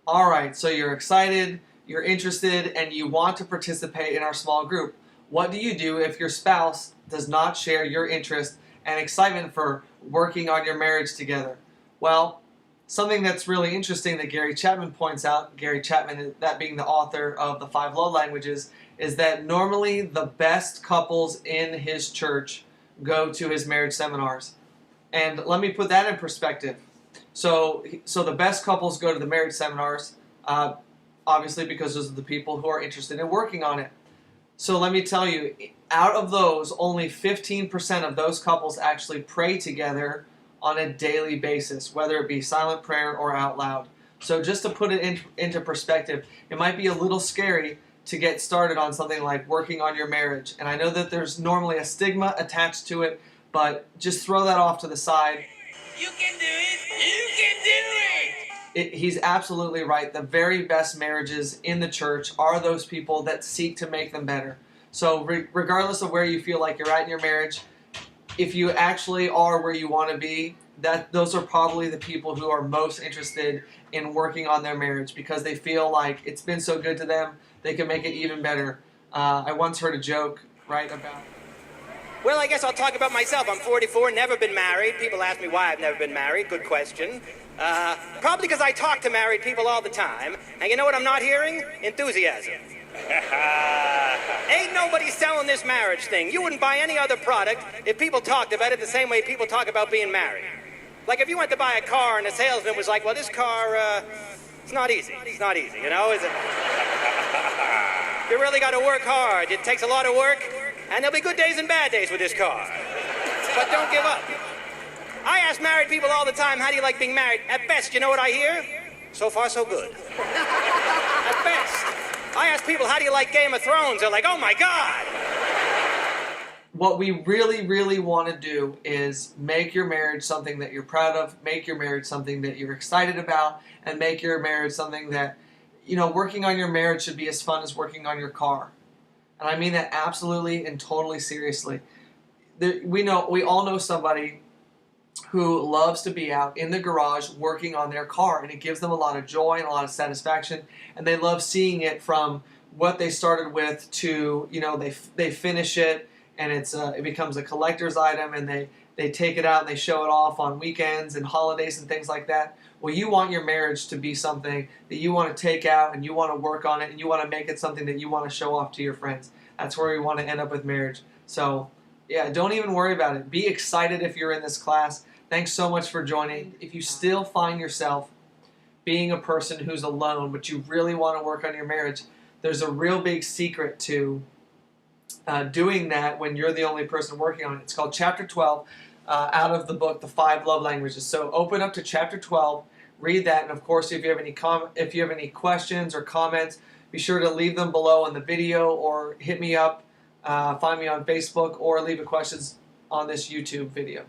All right, so you're excited, you're interested, and you want to participate in our small group. What do you do if your spouse does not share your interest and excitement for working on your marriage together? Well, something that's really interesting that Gary Chapman points out, Gary Chapman, that being the author of the Five Love Languages, is that normally the best couples in his church go to his marriage seminars. And let me put that in perspective. So the best couples go to the marriage seminars, uh, obviously because those are the people who are interested in working on it. So let me tell you, out of those, only 15% of those couples actually pray together on a daily basis, whether it be silent prayer or out loud. So just to put it into perspective, it might be a little scary to get started on something like working on your marriage. And I know that there's normally a stigma attached to it, but just throw that off to the side. You can do it! You can do it! He's absolutely right. The very best marriages in the church are those people that seek to make them better. So regardless of where you feel like you're at in your marriage, if you actually are where you want to be, those are probably the people who are most interested in working on their marriage because they feel like it's been so good to them, they can make it even better. I once heard a joke, right, about... Well, I guess I'll talk about myself. I'm 44, never been married. People ask me why I've never been married. Good question. Probably because I talk to married people all the time. And you know what I'm not hearing? Enthusiasm. Ain't nobody selling this marriage thing. You wouldn't buy any other product if people talked about it the same way people talk about being married. Like if you went to buy a car and the salesman was like, well, this car, it's not easy. It's not easy, you know? You really got to work hard. It takes a lot of work. And there'll be good days and bad days with this car. But don't give up. I ask married people all the time, how do you like being married? At best, you know what I hear? So far, so good. At best. I ask people, how do you like Game of Thrones? They're like, oh my God! What we really, really want to do is make your marriage something that you're proud of, make your marriage something that you're excited about, and make your marriage something that, working on your marriage should be as fun as working on your car. And I mean that absolutely and totally seriously. We all know somebody who loves to be out in the garage working on their car, and it gives them a lot of joy and a lot of satisfaction, and they love seeing it from what they started with to, they finish it, and it becomes a collector's item, and they take it out and they show it off on weekends and holidays and things like that. Well, you want your marriage to be something that you want to take out and you want to work on it and you want to make it something that you want to show off to your friends. That's where we want to end up with marriage. So, yeah, don't even worry about it. Be excited if you're in this class. Thanks so much for joining. If you still find yourself being a person who's alone, but you really want to work on your marriage, there's a real big secret to doing that when you're the only person working on it. It's called Chapter 12 out of the book, The Five Love Languages. So open up to Chapter 12, read that, and of course, if you have any questions or comments, be sure to leave them below in the video or hit me up, find me on Facebook, or leave a questions on this YouTube video.